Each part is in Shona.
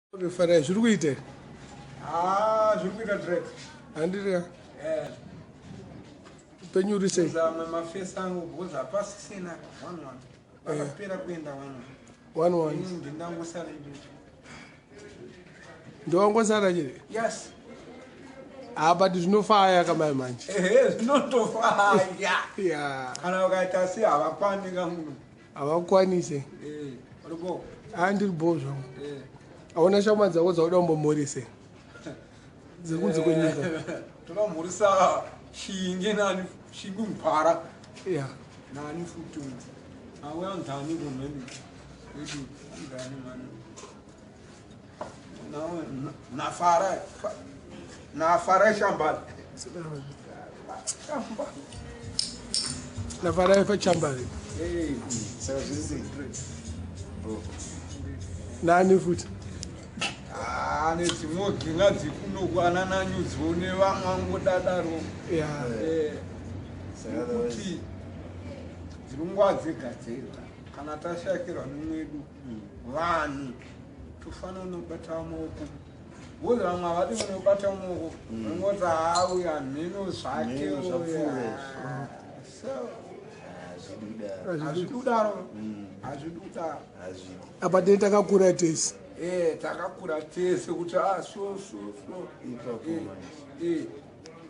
Farai, zviri kuite? Zviri kuita direct. Handiri penyuri sei? Zamwe mafesi angu bvudza pasisina 1-1. Vakapera kuenda 1-1. Ndingangosara ivi. Ndowangosara chiri? Yes. But zvinofaya kamai manje. Zvinotofaya. Yeah. Kana ukaita sei havakwani kangu. Havakwanise. Uripo. Handiri bo zvangu. Hauna shama dzako dzauda kumbomhorese dzekunze kwenyika. Tokamhoresa shinge nani shingu Mbare. Yeah. Nani futu. Auya ndani kumeni. Edu ndani mani. Na Farai. Na Farai shambali. Na Farai fachambari. Sasa zizi. Nani futi? Nedzimwe dzikunokwana nanyudzo nevamwangodadaro kuti dzirunguva dzega dzega kana tashakirwa nomwedu vanhu tofanira unobata maoko vozi vamwe havadi unobata maoko ungoti auya mhino zvake hazvidudaro hazvidudaro apa tei takakura tese takakura tese kuti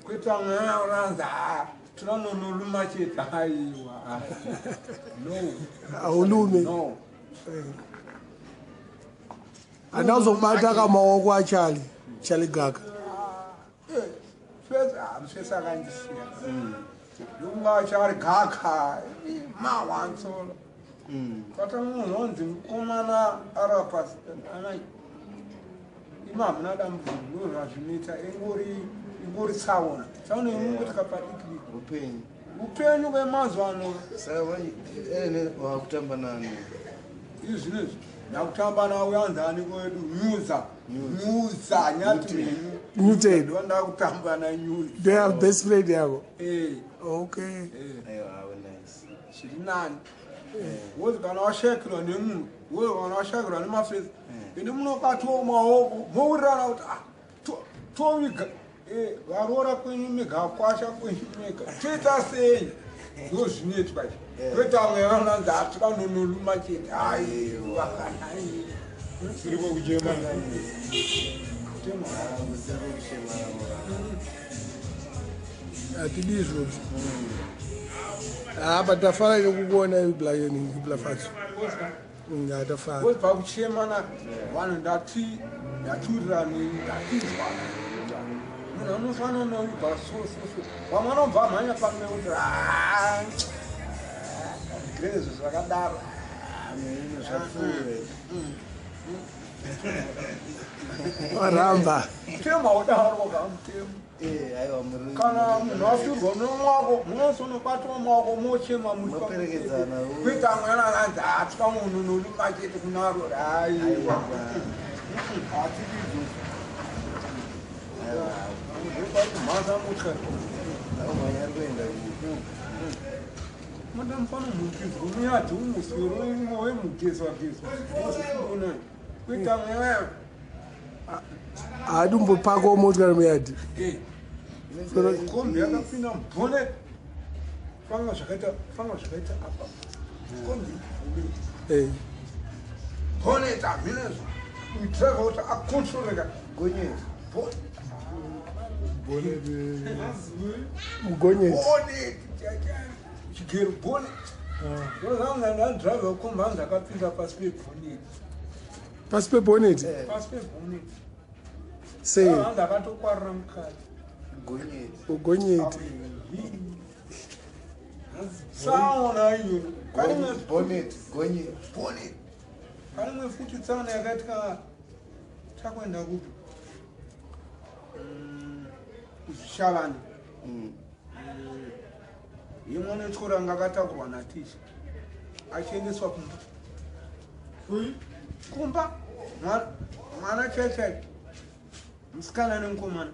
kuita mweya uranza tinononoluma chete aiwa no haulume handazokubata kamaoko achali chaligaka fesi akandisiya lunga achari gaka mawansola kata munhu onzi mukomana arapasi imamuna dambudziko zvazvinoita ingori tsaona tsaona imungoti kapadiki upenyu kwemazuva ano wakutamba nani izvi zvinezvi ndakutamba nauyanzani kwedu nyuza nyati Muted. ndakutamba nanyuza they have best friend yavo. Okay. zviri nani wozi kana washakirwa nemunhu uye kana washakirwa nemafesi ende munobatiwo maoko mourirana kuti toviga varora kwenyu mega kwasha kwenyu mega toita sei ndo zvinoitwa toita mwe vananzi hatikanonoloma chete aivakanai zviriko kuchema Hatidi izvozvo. But tafara nekukuona ibla facho. Tafara. wozi pakuchemana vanhu ndatiurirani ndatizwa munhu anofanira noibva so vamwe anobva mhanya pamwe kuti grezvo zvakadaro Waramba. mutema udaroga mutema kana munhu afirwa nomwako munosonobatawo maoko mochema kuita mwana ananzi hatikamunhu noluma chete kunaro aiwa hatidizo mhaza mutya mudamufana mugezwa muyadhi umuswero imwe wemugezwagezwa kuita mwewewe Hadumbopakawo motikari muyadhi. kombi yakapinda mubhonet fanga zvakaita apa kombi bonet hamhinezvo kuitira kuti akontroleka Mugonyeti. chigero bonet ndozanga ndadhiraivha kombi hanzi akapinda pasi pebonet Pasi peboneti. pasi pebonet Sei. hanzi akatokwarira mukati ugonyeti. tsaona iyo bonnet parimwe futi tsaona yakaita takuenda kupi kuzvishavani imwe netyora ngakatakurwa natisha achiendeswa kumba mwana chaichai musikana nemukomana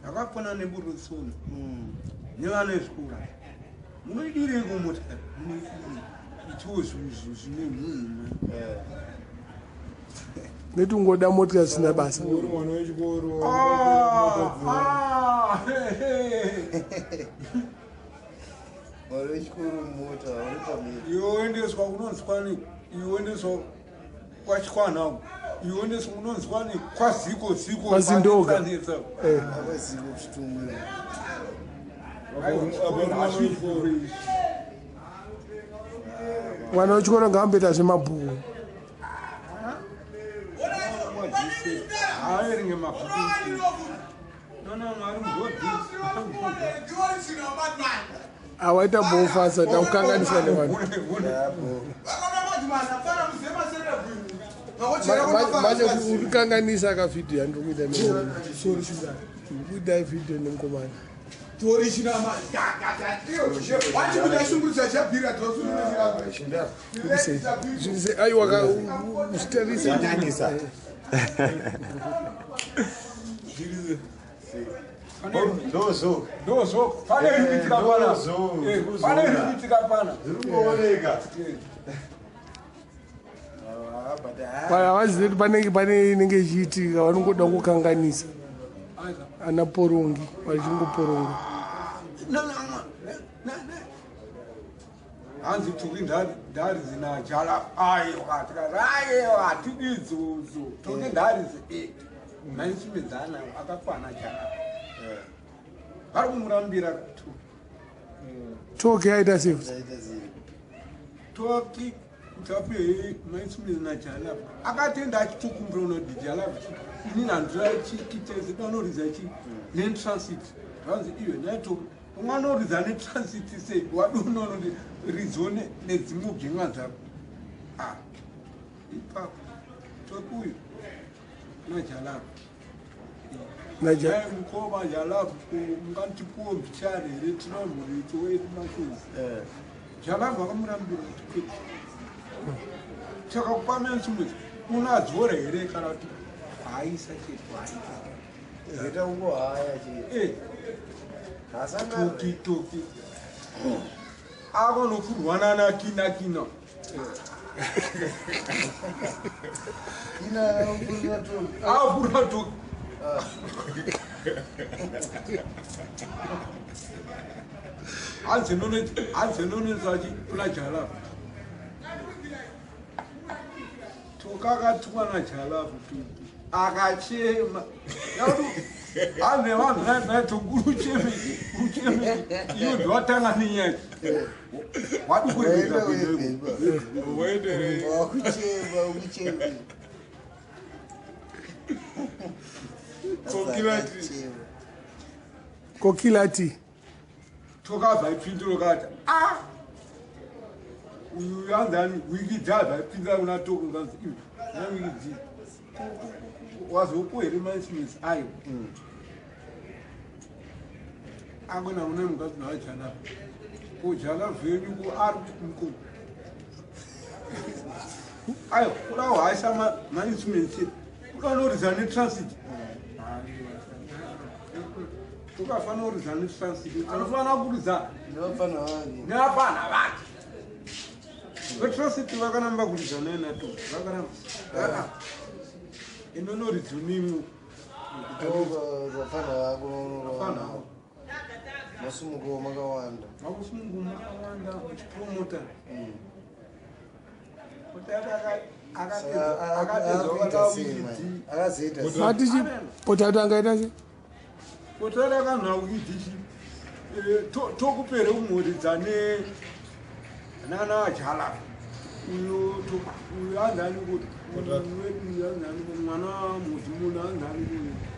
vakapona neburutsuni. Nyana skula. Munidire kumota. Ituzo zvine munhu. Netungoda motika sina basa. Mwana wechikoro. Mwana wechikoro mota uri pamiri. Yoendeswa kunonzwani? Yoendeswa kwachikwana. Yoendeswa kunonzwani? Kwaziko. Kwazindoga. Abaziko kuchitumwe. Mwana wechikoro ngaambeta zvemabhuku. Airinge mabhuku. Mwari mugodhi. Awaita bofasa takukanganisa nevanhu. Manje urikanganisa akavhidhiyo andikuita kuita vhidhiyo nemukomana. Aiwa usitarisa. Dozo. Pane zviitika pana. Havazivi kuti pane inenge ichiitika vanongoda kukanganisa. Ana porongi vachingoporonga. Hanzi tuki ndari zinajala hatidizuzu tuki ndari naisumedzana akakwana jala vari kumurambira Toki aita sefu. Toki tape maisumedzana jala akatenda achitukumbira unodijala inini handira chiteze danoridza chi netransit hanzi iwe naito umanoridza netransit sei wadononodi ridzo nedzimwe bhinga dzako ipapo tokuyo najalavu mukova jalavu ungatipuwo mbichare here tinamhurito wedu makuzi jalavu akamurambira kuti chakakupamensumwezi unadzora here kana kuti haisa chetu Zeta ungo haya che. Hasana toki akonofurwana nakina Kina mpurna tu. afurwa toki anzenonetsachi kuna jalavu tokakatumwa najalavu toki akachema ane vanhu naito kuruchemeki iyo ndowatanga nenyaya wadi kuendeza Ukuchema. Kokilati. tokabva ipindiro kati uyu yanzani wiki dzabva ipindira kuna toko nganzi iwe nawiki dzi wazopo here maismith ayo akona une mukazi nawajalavu kujalavu yenyu ku ari mukuru ayo kuda waisa maismith kudanoriza netransit tukafana kuriza netransit anofana kuriza nevafana vake vetransit vakanamba kuriza naenato vakanamba inonoridzo nimo Zafana wako. Masumuko makawanda. makusungu makawanda muchipromota Akazita. Matichi potato angaita se. potara kanhaukidishi tokupere kumhuridzane nana jala uyo anzani kuti anzani kuti mwana muzimuna anzani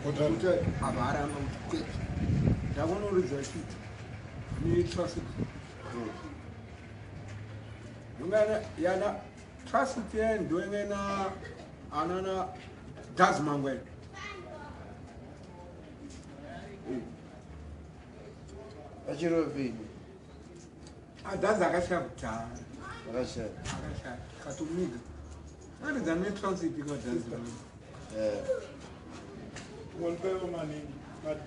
kuti avarama kuti ndakunoridza chiti netraffic yana traffic ndoengena anana dazimangwena Achirovini. Adaza akashata. Akashata. Katumiga. What is the net transit because that's One pair of money, but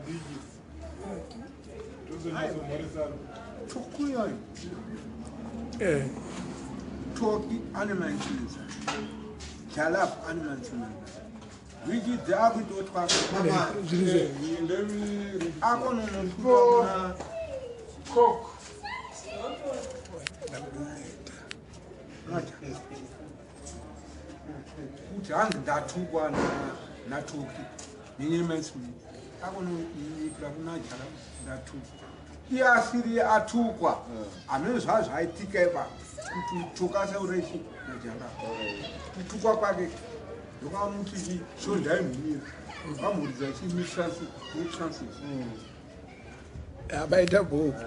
digits. Tukuyo. Toki animal intelligence. Jalap animal intelligence. We did the average to talk. Cook. Kuti hanzi ndatukwa natuki nenyemesimi akonoikira kunajara ndatukwa iye asiri atukwa amene zvazvaitika ipa kutuka seureshi najara kutukwa kwake ndokamuti shondaimhumira amuridza chimitransit abaita bhuku